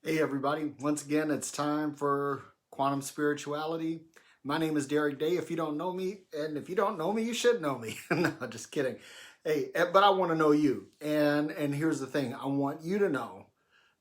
Hey everybody, once again it's time for Quantum Spirituality. My name is Derek Day. If you don't know me, and if you don't know me, you should know me. No, just kidding. Hey, but I want to know you. And here's the thing. I want you to know,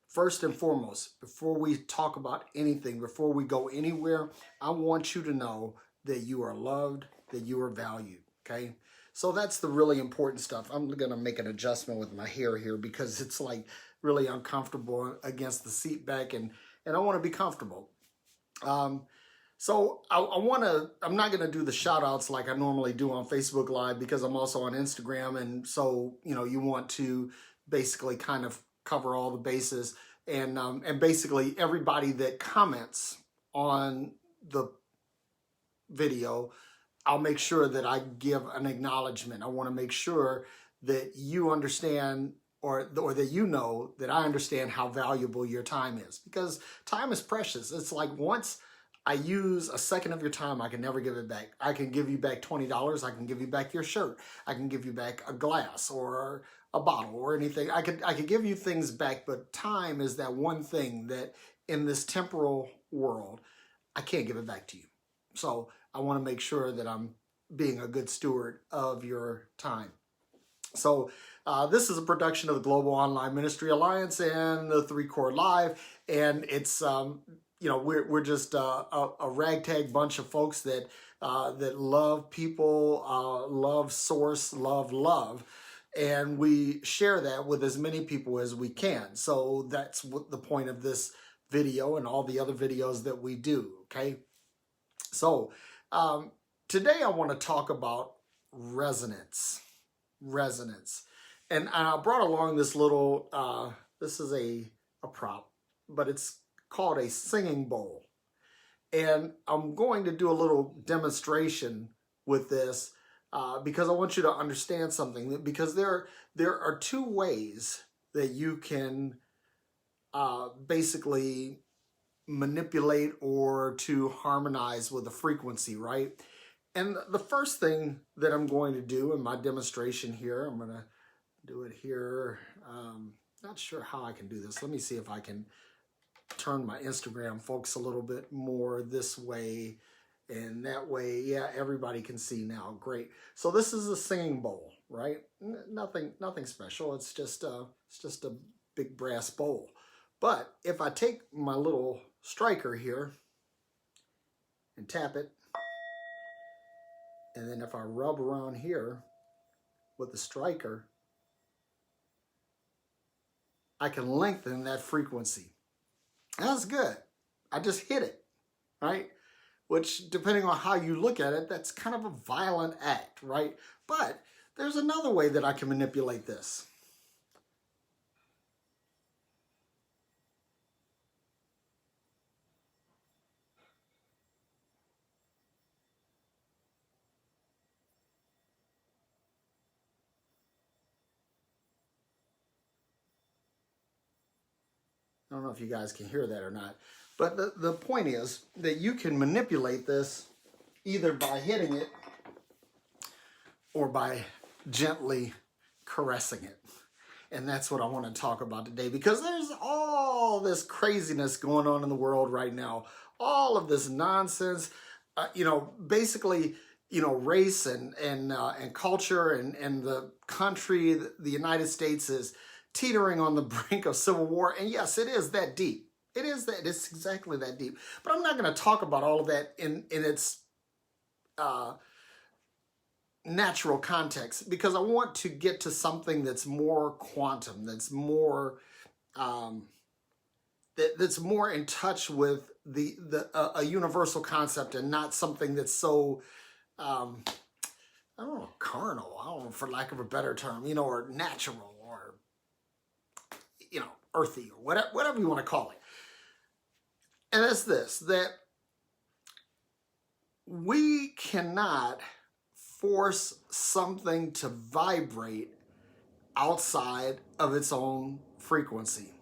first and foremost, before we talk about anything, before we go anywhere, I want you to know that you are loved, that you are valued, okay? So that's the really important stuff. I'm going to make an adjustment with my hair here because it's like really uncomfortable against the seat back, and I want to be comfortable. So I'm not going to do the shout outs like I normally do on Facebook Live because I'm also on Instagram. And so, you want to basically kind of cover all the bases, and basically everybody that comments on the video, I'll make sure that I give an acknowledgement. I want to make sure that you understand or that you know that I understand how valuable your time is, because time is precious. It's like once I use a second of your time, I can never give it back. I can give you back $20. I can give you back your shirt. I can give you back a glass or a bottle or anything. I could give you things back, but time is that one thing that in this temporal world, I can't give it back to you. So I want to make sure that I'm being a good steward of your time. So this is a production of the Global Online Ministry Alliance and the Three Chord Live, and it's we're just a ragtag bunch of folks that love people, love source, love, and we share that with as many people as we can. So that's what the point of this video and all the other videos that we do. Okay, so today I want to talk about resonance. And I brought along this little, this is a prop, but it's called a singing bowl. And I'm going to do a little demonstration with this because I want you to understand something. Because there are two ways that you can basically manipulate or to harmonize with a frequency, right? And the first thing that I'm going to do in my demonstration here, I'm going to do it here. Not sure how I can do this. Let me see if I can turn my Instagram focus a little bit more this way and that way. Yeah, everybody can see now. Great. So this is a singing bowl, right? Nothing special. It's just a big brass bowl. But if I take my little striker here and tap it, and then if I rub around here with the striker, I can lengthen that frequency. That's good. I just hit it, right? Which, depending on how you look at it, that's kind of a violent act, right? But there's another way that I can manipulate this. I don't know if you guys can hear that or not. But the point is that you can manipulate this either by hitting it or by gently caressing it. And that's what I want to talk about today, because there's all this craziness going on in the world right now. All of this nonsense, basically, race and culture and the country, the United States is teetering on the brink of civil war. And yes, it is that deep. It's exactly that deep. But I'm not going to talk about all of that in its natural context, because I want to get to something that's more quantum, that's more that's more in touch with a universal concept, and not something that's so I don't know, carnal, I don't know, for lack of a better term, or natural, or earthy, or whatever you want to call it. And it's this, that we cannot force something to vibrate outside of its own frequency.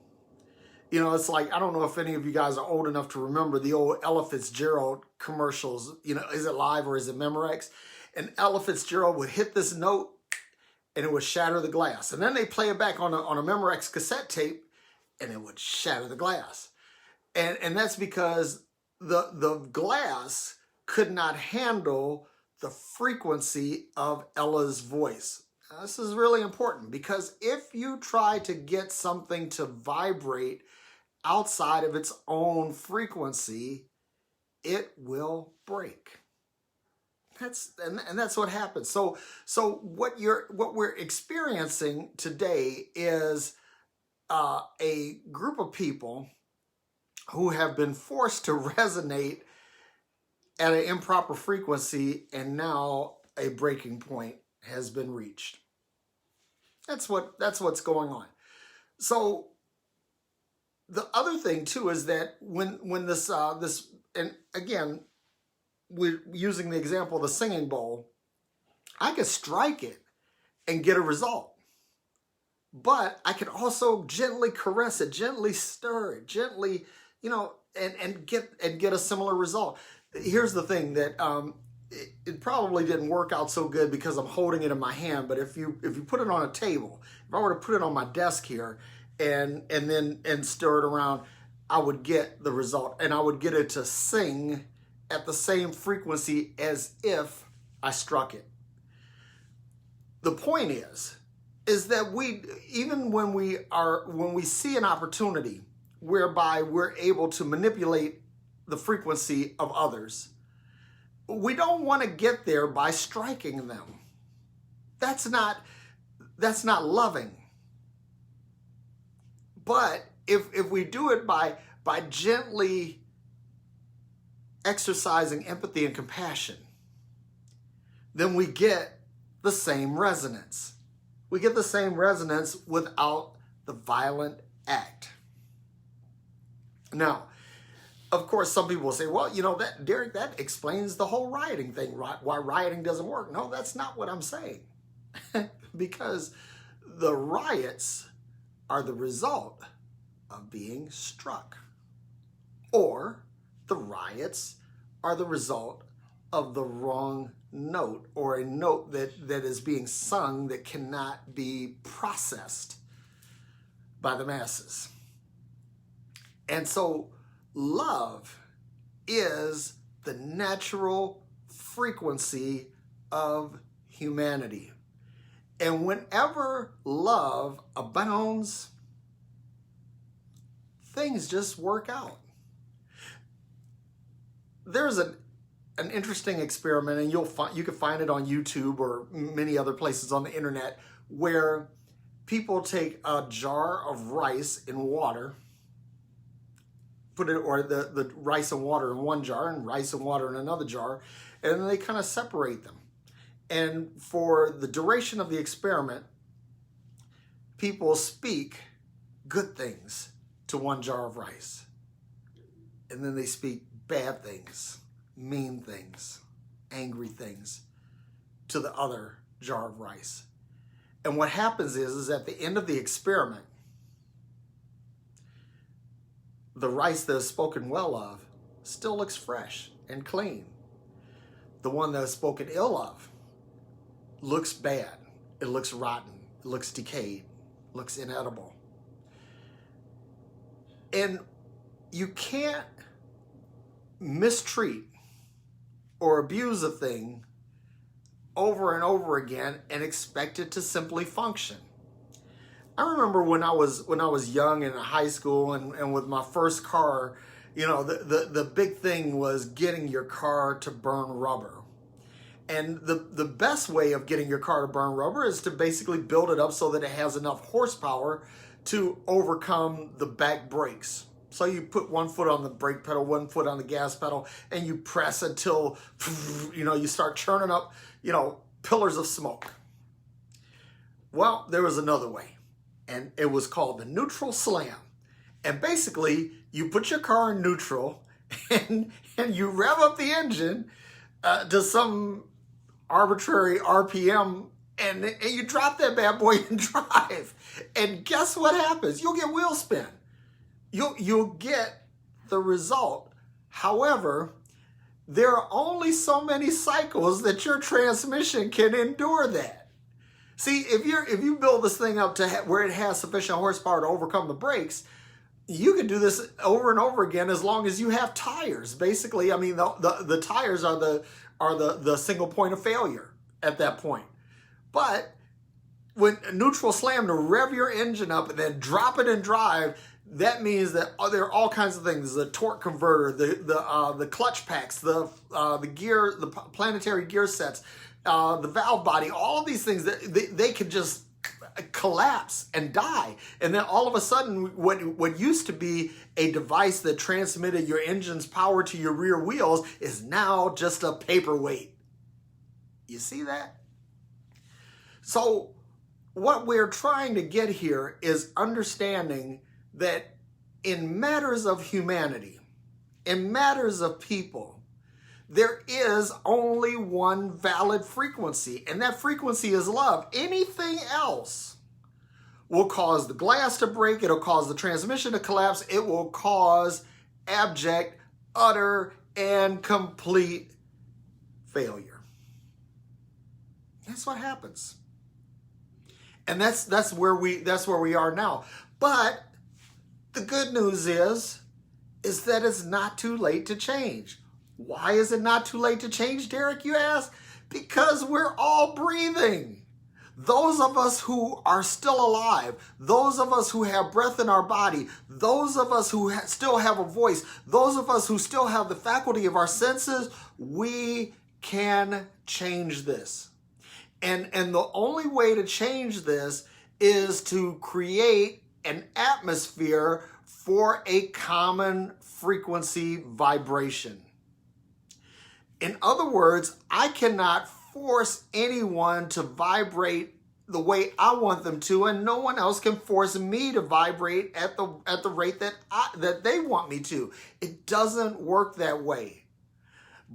It's like, I don't know if any of you guys are old enough to remember the old Ella Fitzgerald commercials. Is it live or is it Memorex? And Ella Fitzgerald would hit this note and it would shatter the glass. And then they play it back on a Memorex cassette tape and it would shatter the glass. And that's because the glass could not handle the frequency of Ella's voice. Now, this is really important because if you try to get something to vibrate outside of its own frequency, it will break. That's what happens. So what we're experiencing today is a group of people who have been forced to resonate at an improper frequency, and now a breaking point has been reached. That's what's going on. So the other thing too is that when this and again, we're using the example of the singing bowl, I could strike it and get a result. But I could also gently caress it, gently stir it, gently, and get a similar result. Here's the thing that it probably didn't work out so good because I'm holding it in my hand. But if you put it on a table, if I were to put it on my desk here and stir it around, I would get the result, and I would get it to sing at the same frequency as if I struck it. The point is that even when we see an opportunity whereby we're able to manipulate the frequency of others, we don't want to get there by striking them. That's not loving. But if we do it by gently exercising empathy and compassion, then we get the same resonance. We get the same resonance without the violent act. Now, of course, some people will say, well, that Derek, that explains the whole rioting thing, why rioting doesn't work. No, that's not what I'm saying. Because the riots are the result of being struck. Or the riots are the result of the wrong note, or a note that is being sung that cannot be processed by the masses. And so love is the natural frequency of humanity. And whenever love abounds, things just work out. There's an interesting experiment, and you can find it on YouTube or many other places on the internet, where people take a jar of rice in water, put it, or the rice and water in one jar and rice and water in another jar, and then they kind of separate them. And for the duration of the experiment, people speak good things to one jar of rice, and then they speak bad things, mean things, angry things to the other jar of rice. And what happens is at the end of the experiment, the rice that is spoken well of still looks fresh and clean. The one that is spoken ill of looks bad. It looks rotten. It looks decayed. Looks inedible. And you can't mistreat or abuse a thing over and over again and expect it to simply function. I remember when I was young in high school and with my first car, the big thing was getting your car to burn rubber. And the best way of getting your car to burn rubber is to basically build it up so that it has enough horsepower to overcome the back brakes. So you put one foot on the brake pedal, one foot on the gas pedal, and you press until, you start churning up, pillars of smoke. Well, there was another way, and it was called the neutral slam. And basically, you put your car in neutral, and you rev up the engine to some arbitrary RPM, and you drop that bad boy and drive. And guess what happens? You'll get wheel spin. You'll get the result. However, there are only so many cycles that your transmission can endure that. See, if you build this thing up to where it has sufficient horsepower to overcome the brakes, you can do this over and over again as long as you have tires. Basically, I mean, the tires are the single point of failure at that point. But when neutral slam to rev your engine up and then drop it in drive, that means that there are all kinds of things: the torque converter, the clutch packs, the gear, the planetary gear sets, the valve body. All of these things that they could just collapse and die, and then all of a sudden what used to be a device that transmitted your engine's power to your rear wheels is now just a paperweight. You see that? So what we're trying to get here is understanding that in matters of humanity, in matters of people, there is only one valid frequency, and that frequency is love. Anything else will cause the glass to break, it'll cause the transmission to collapse, it will cause abject, utter, and complete failure. That's what happens. And that's where we are now. But the good news is that it's not too late to change. Why is it not too late to change, Derek, you ask? Because we're all breathing. Those of us who are still alive, those of us who have breath in our body, those of us who still have a voice, those of us who still have the faculty of our senses, we can change this. And the only way to change this is to create an atmosphere for a common frequency vibration. In other words, I cannot force anyone to vibrate the way I want them to, and no one else can force me to vibrate at the rate that they want me to. It doesn't work that way.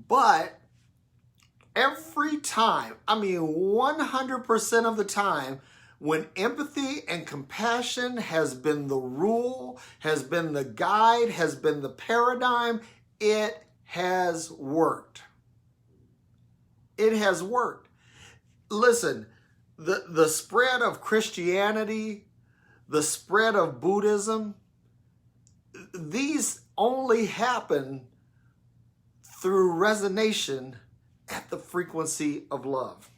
But every time, I mean 100% of the time, when empathy and compassion has been the rule, has been the guide, has been the paradigm, it has worked. It has worked. Listen, the spread of Christianity, the spread of Buddhism, these only happen through resonation at the frequency of love.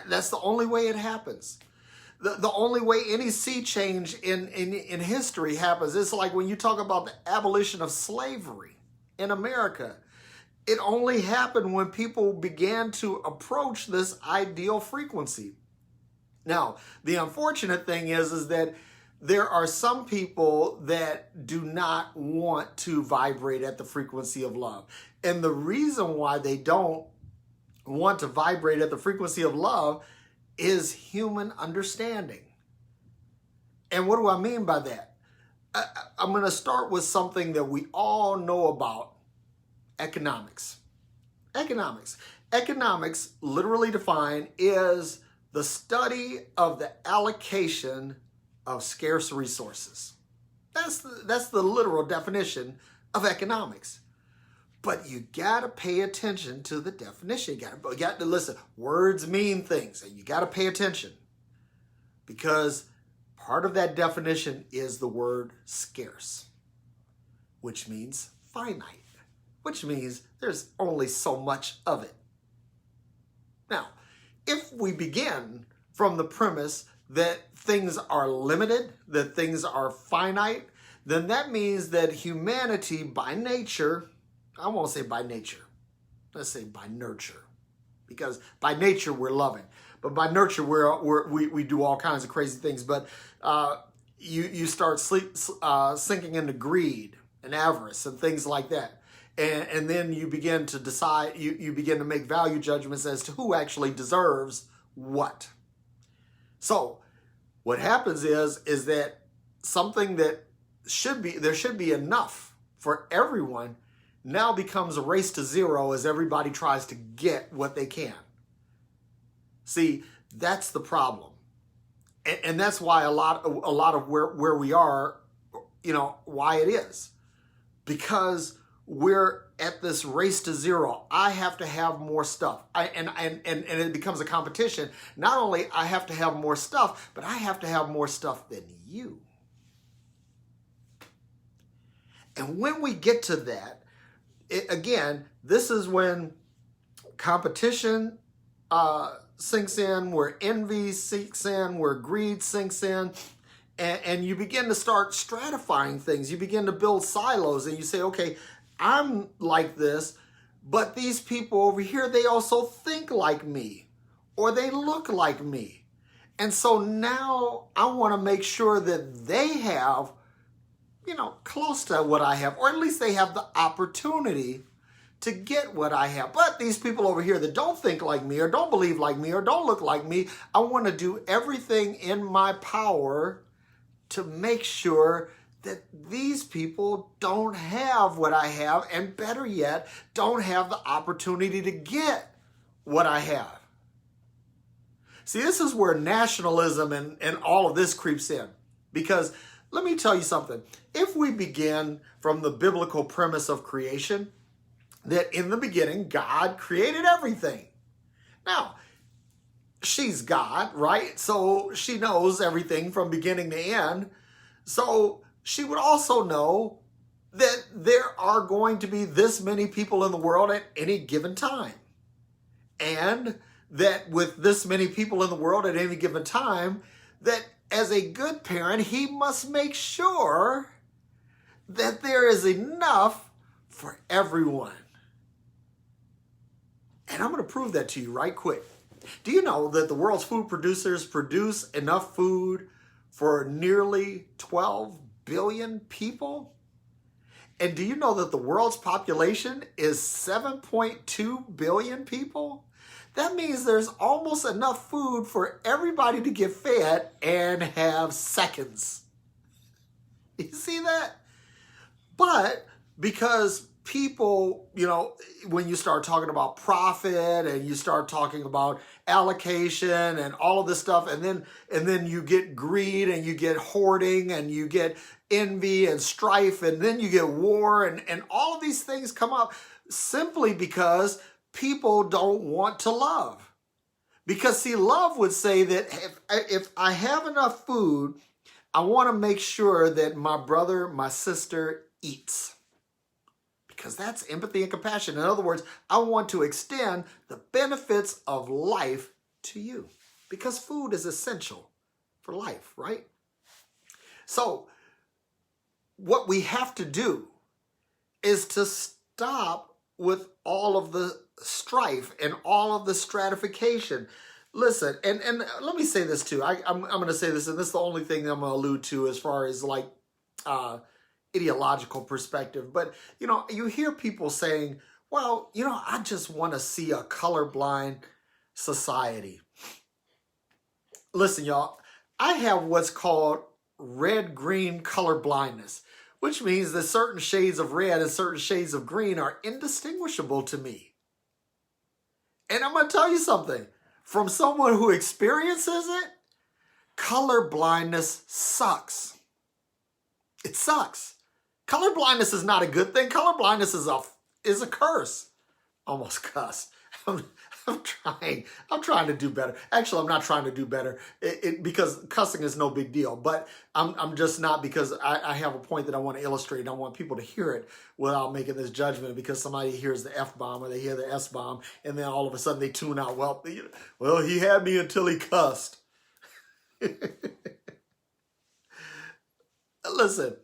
That's the only way it happens. The only way any sea change in history happens. It's like when you talk about the abolition of slavery in America. It only happened when people began to approach this ideal frequency. Now, the unfortunate thing is that there are some people that do not want to vibrate at the frequency of love. And the reason why they don't want to vibrate at the frequency of love is human understanding. And what do I mean by that? I'm going to start with something that we all know about: economics. Economics, literally defined, is the study of the allocation of scarce resources. That's the literal definition of economics. But you gotta pay attention to the definition. You got to listen. Words mean things, and you gotta pay attention, because part of that definition is the word scarce, which means finite, which means there's only so much of it. Now, if we begin from the premise that things are limited, that things are finite, then that means that humanity by nature, I won't say by nature, let's say by nurture, because by nature we're loving, but by nurture we do all kinds of crazy things. But you start sinking into greed and avarice and things like that. And then you begin to decide, you begin to make value judgments as to who actually deserves what. So what happens is that something that there should be enough for everyone now becomes a race to zero as everybody tries to get what they can. See, that's the problem. And that's why a lot of where we are, why it is. Because we're at this race to zero. I have to have more stuff. And it becomes a competition. Not only I have to have more stuff, but I have to have more stuff than you. And when we get to that, again, this is when competition sinks in, where envy sinks in, where greed sinks in, and you begin to start stratifying things. You begin to build silos, and you say, okay, I'm like this, but these people over here, they also think like me, or they look like me. And so now I want to make sure that they have, close to what I have, or at least they have the opportunity to get what I have. But these people over here that don't think like me, or don't believe like me, or don't look like me, I want to do everything in my power to make sure that these people don't have what I have, and better yet, don't have the opportunity to get what I have. See, this is where nationalism and all of this creeps in. Because let me tell you something. If we begin from the biblical premise of creation, that in the beginning, God created everything. Now, she's God, right? So she knows everything from beginning to end. So she would also know that there are going to be this many people in the world at any given time. And that with this many people in the world at any given time, that as a good parent, he must make sure that there is enough for everyone. And I'm going to prove that to you right quick. Do you know that the world's food producers produce enough food for nearly 12 billion people? And do you know that the world's population is 7.2 billion people? That means there's almost enough food for everybody to get fed and have seconds. You see that? But because people, when you start talking about profit and you start talking about allocation and all of this stuff, and then you get greed and you get hoarding and you get envy and strife, and then you get war, and all of these things come up simply because people don't want to love. Because see, love would say that if I have enough food, I want to make sure that my brother, my sister eats. Because that's empathy and compassion. In other words, I want to extend the benefits of life to you. Because food is essential for life, right? So what we have to do is to stop with all of the strife and all of the stratification. Listen, and let me say this too. I'm going to say this, and this is the only thing that I'm going to allude to as far as like ideological perspective. But, you hear people saying, well, I just want to see a colorblind society. Listen, y'all, I have what's called red-green color blindness, which means that certain shades of red and certain shades of green are indistinguishable to me. And I'm going to tell you something. From someone who experiences it, color blindness sucks. It sucks. Color blindness is not a good thing. Color blindness is a curse. Almost cussed. I'm trying to do better. Actually, I'm not trying to do better because cussing is no big deal. But I'm just not, because I have a point that I want to illustrate. And I want people to hear it without making this judgment, because somebody hears the F-bomb or they hear the S-bomb and then all of a sudden they tune out. Well, he had me until he cussed. Listen,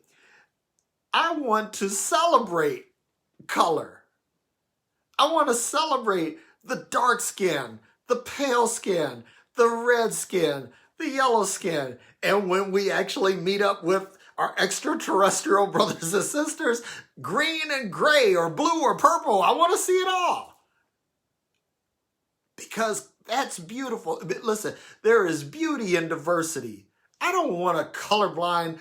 I want to celebrate color. I want to celebrate the dark skin, the pale skin, the red skin, the yellow skin. And when we actually meet up with our extraterrestrial brothers and sisters, green and gray or blue or purple, I want to see it all. Because that's beautiful. Listen, there is beauty in diversity. I don't want a colorblind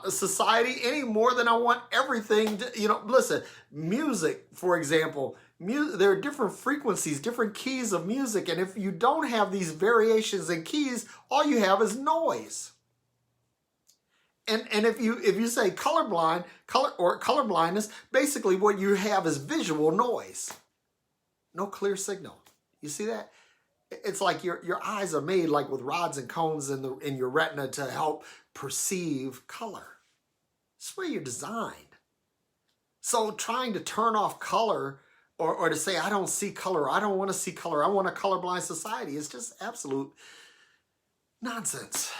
society any more than I want everything to, listen, music, for example, there are different frequencies, different keys of music. And if you don't have these variations in keys, all you have is noise. And if you say color blindness, basically what you have is visual noise. No clear signal. You see that? It's like your eyes are made like with rods and cones in your retina to help perceive color. It's where you're designed. So trying to turn off color or to say, I don't see color, I don't want to see color, I want a colorblind society, is just absolute nonsense.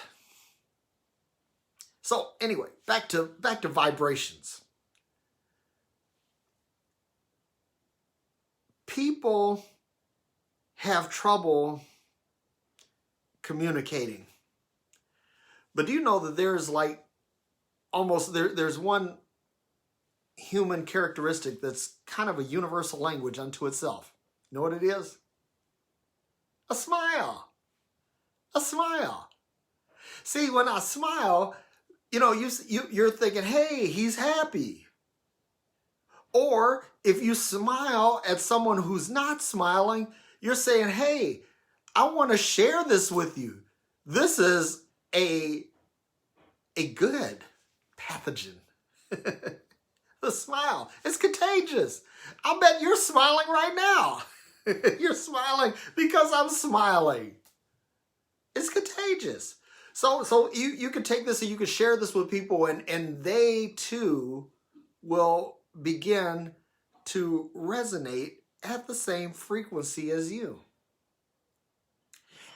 So anyway, back to vibrations. People have trouble communicating. But do you know that there's like almost, there's one human characteristic that's kind of a universal language unto itself. You know what it is? A smile. A smile. See, when I smile, you're thinking, hey, he's happy. Or if you smile at someone who's not smiling, you're saying, hey, I want to share this with you. This is a good pathogen. The smile. It's contagious. I bet you're smiling right now. You're smiling because I'm smiling. It's contagious. So you could take this and you could share this with people, and they too will begin to resonate at the same frequency as you.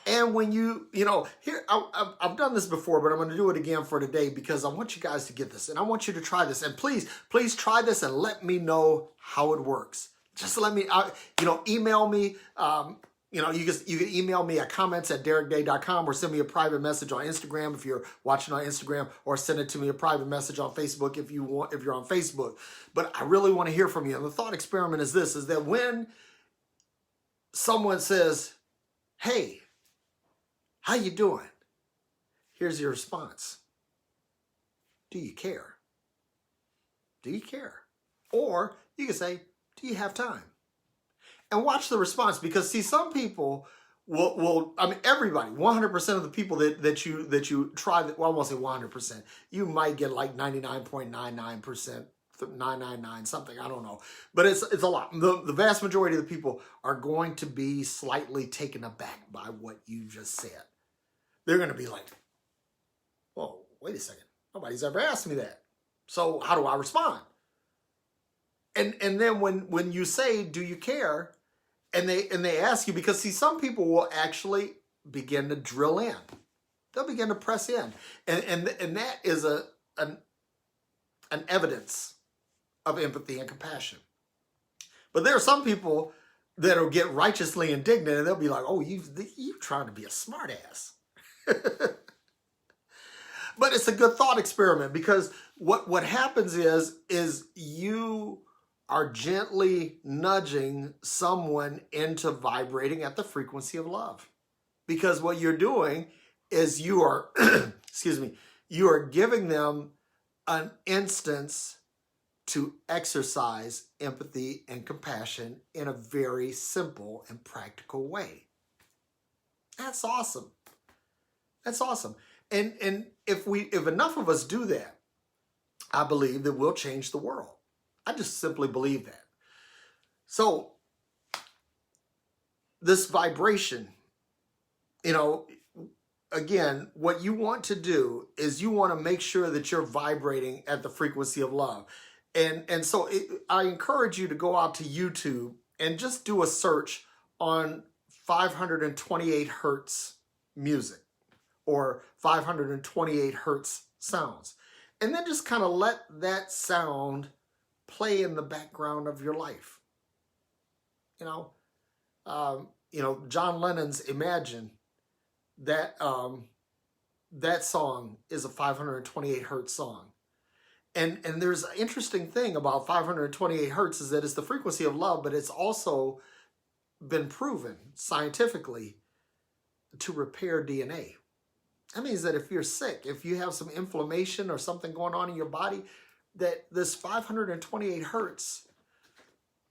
And when here, I've done this before, but I'm going to do it again for today because I want you guys to get this and I want you to try this. And please try this and let me know how it works. Just let me, email me. You can email me at comments@DerekDay.com or send me a private message on Instagram if you're watching on Instagram, or send it to me a private message on Facebook if you're on Facebook. But I really want to hear from you. And the thought experiment is this, is that when someone says, hey, how you doing? Here's your response. Do you care? Do you care? Or you can say, do you have time? And watch the response, because see, some people will everybody, 100% of the people that you try, well, I won't say 100%, you might get like 99.99%, 999 something, I don't know, but it's a lot. The vast majority of the people are going to be slightly taken aback by what you just said. They're going to be like, whoa, wait a second, nobody's ever asked me that, so how do I respond? And then when you say, do you care? And they ask you, because see, some people will actually begin to drill in. They'll begin to press in. And that is an evidence of empathy and compassion. But there are some people that'll get righteously indignant and they'll be like, oh, you trying to be a smart ass. But it's a good thought experiment, because what happens is you are gently nudging someone into vibrating at the frequency of love. Because what you're doing is you are, you are giving them an instance to exercise empathy and compassion in a very simple and practical way. That's awesome. That's awesome. And if enough of us do that, I believe that we'll change the world. I just simply believe that. So this vibration, again, what you want to do is you want to make sure that you're vibrating at the frequency of love. And so I encourage you to go out to YouTube and just do a search on 528 hertz music or 528 hertz sounds. And then just kind of let that sound play in the background of your life. John Lennon's Imagine, that song is a 528 hertz song. And there's an interesting thing about 528 hertz is that it's the frequency of love, but it's also been proven scientifically to repair DNA. That means that if you're sick, if you have some inflammation or something going on in your body, that this 528 hertz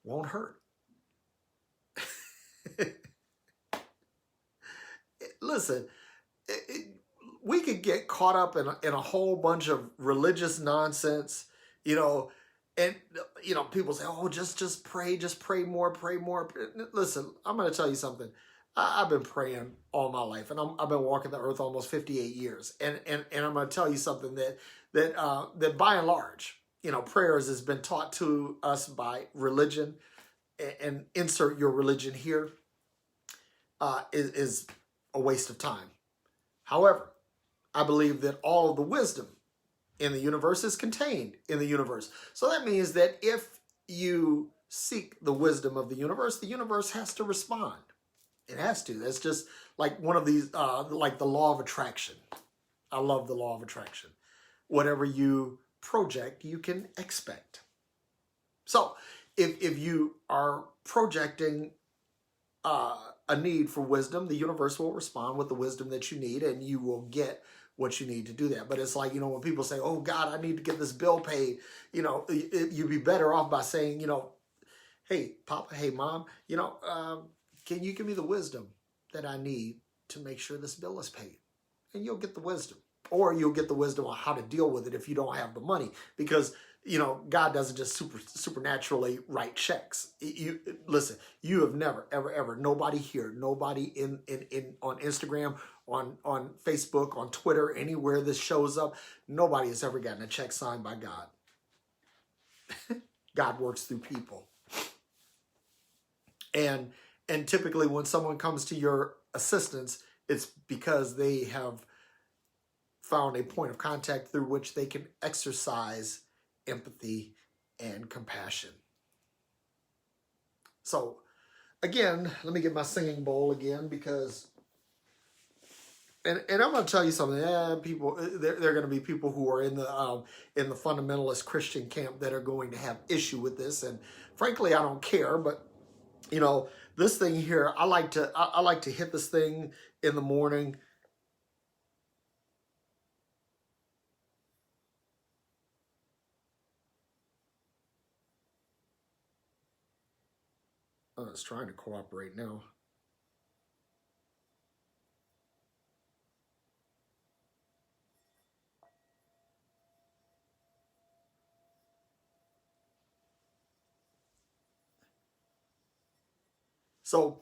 won't hurt. Listen, we could get caught up in a whole bunch of religious nonsense, and people say, oh, just pray more. Listen, I'm going to tell you something. I've been praying all my life, and I've been walking the earth almost 58 years. And I'm going to tell you something that by and large, prayers has been taught to us by religion, and insert your religion here, is a waste of time. However, I believe that all of the wisdom in the universe is contained in the universe. So that means that if you seek the wisdom of the universe has to respond. It has to. That's just like one of these, like the law of attraction. I love the law of attraction. Whatever you project, you can expect. So if you are projecting a need for wisdom, the universe will respond with the wisdom that you need, and you will get what you need to do that. But it's like, when people say, oh God, I need to get this bill paid, you'd be better off by saying, hey, Papa, hey, Mom, can you give me the wisdom that I need to make sure this bill is paid? And you'll get the wisdom. Or you'll get the wisdom on how to deal with it if you don't have the money. Because, God doesn't just supernaturally write checks. Listen, you have never, ever, nobody here, nobody in on Instagram, on Facebook, on Twitter, anywhere this shows up, nobody has ever gotten a check signed by God. God works through people. And typically when someone comes to your assistance, it's because they have found a point of contact through which they can exercise empathy and compassion. So again, let me get my singing bowl again, because and I'm going to tell you something. People, there are going to be people who are in the fundamentalist Christian camp that are going to have issue with this, and frankly, I don't care. But this thing here, I like to hit this thing in the morning. Oh, it's trying to cooperate now. So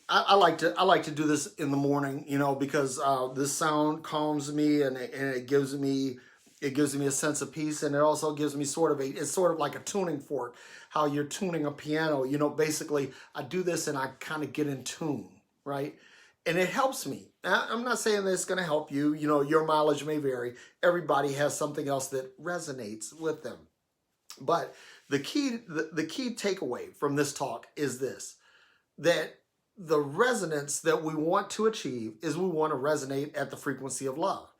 I like to do this in the morning, because this sound calms me, and it gives me a sense of peace, and it also gives me it's sort of like a tuning fork, how you're tuning a piano. Basically I do this and I kind of get in tune, right? And it helps me. I'm not saying that it's going to help you. Your mileage may vary. Everybody has something else that resonates with them. But the key takeaway from this talk is this, that the resonance that we want to achieve is we want to resonate at the frequency of love.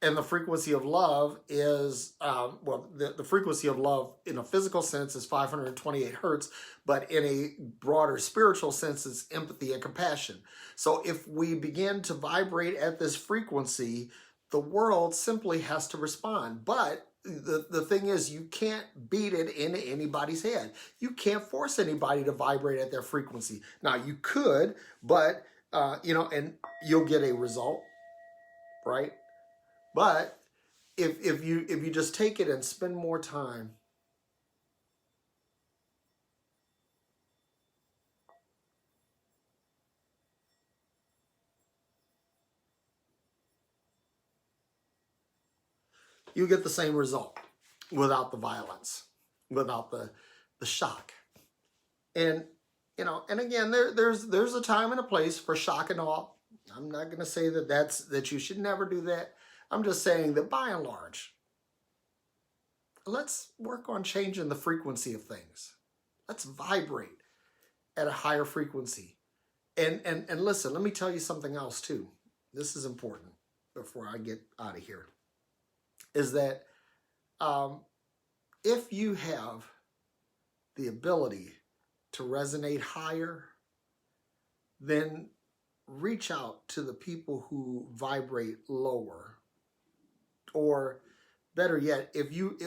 And the frequency of love is, the frequency of love in a physical sense is 528 hertz, but in a broader spiritual sense, it's empathy and compassion. So if we begin to vibrate at this frequency, the world simply has to respond. But the thing is, you can't beat it into anybody's head. You can't force anybody to vibrate at their frequency. Now, you could, but, and you'll get a result, right? But if you just take it and spend more time you get the same result without the violence, without the shock. And and again, there's a time and a place for shock and awe. I'm not going to say that you should never do that. I'm just saying that by and large, let's work on changing the frequency of things. Let's vibrate at a higher frequency. And listen, let me tell you something else too. This is important before I get out of here. Is that if you have the ability to resonate higher, then reach out to the people who vibrate lower. Or better yet, if you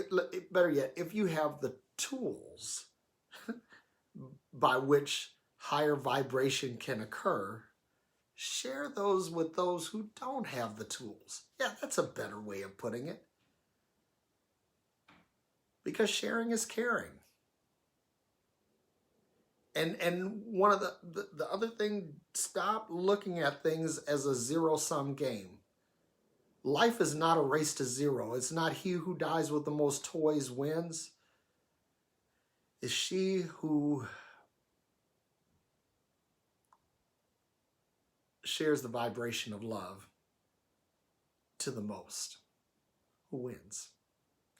have the tools by which higher vibration can occur, share those with those who don't have the tools. Yeah, that's a better way of putting it. Because sharing is caring. And one of the other thing, stop looking at things as a zero-sum game. Life is not a race to zero. It's not he who dies with the most toys wins. It's she who shares the vibration of love to the most who wins.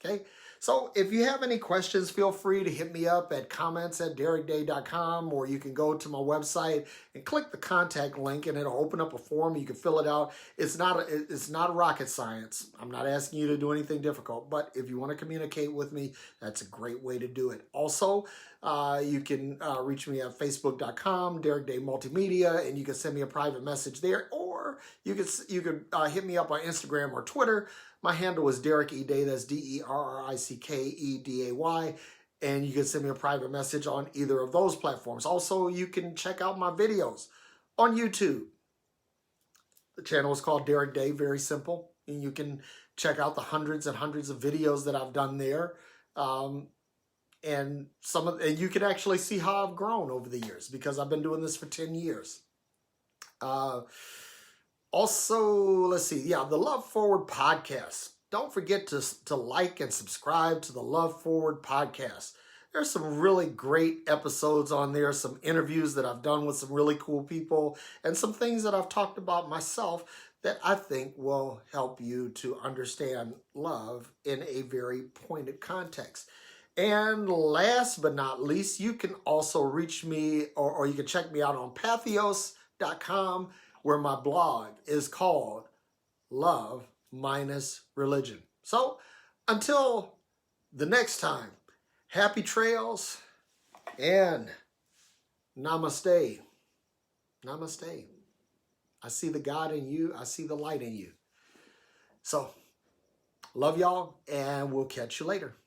Okay, so if you have any questions, feel free to hit me up at comments@DerekDay.com, or you can go to my website and click the contact link and it'll open up a form. You can fill it out. It's not rocket science. I'm not asking you to do anything difficult, but if you want to communicate with me, that's a great way to do it. Also, you can reach me at facebook.com, Derek Day Multimedia, and you can send me a private message there, or you could hit me up on Instagram or Twitter. My handle is Derek E. Day, that's DerrickEday, and you can send me a private message on either of those platforms. Also, you can check out my videos on YouTube. The channel is called Derek Day, very simple, and you can check out the hundreds and hundreds of videos that I've done there. And you can actually see how I've grown over the years, because I've been doing this for 10 years. Also, let's see, the Love Forward podcast. Don't forget to like and subscribe to the Love Forward podcast. There's some really great episodes on there, some interviews that I've done with some really cool people, and some things that I've talked about myself that I think will help you to understand love in a very pointed context. And last but not least, you can also reach me, or you can check me out on Patheos.com, where my blog is called Love Minus Religion. So until the next time, happy trails and namaste. Namaste. I see the God in you. I see the light in you. So love y'all, and we'll catch you later.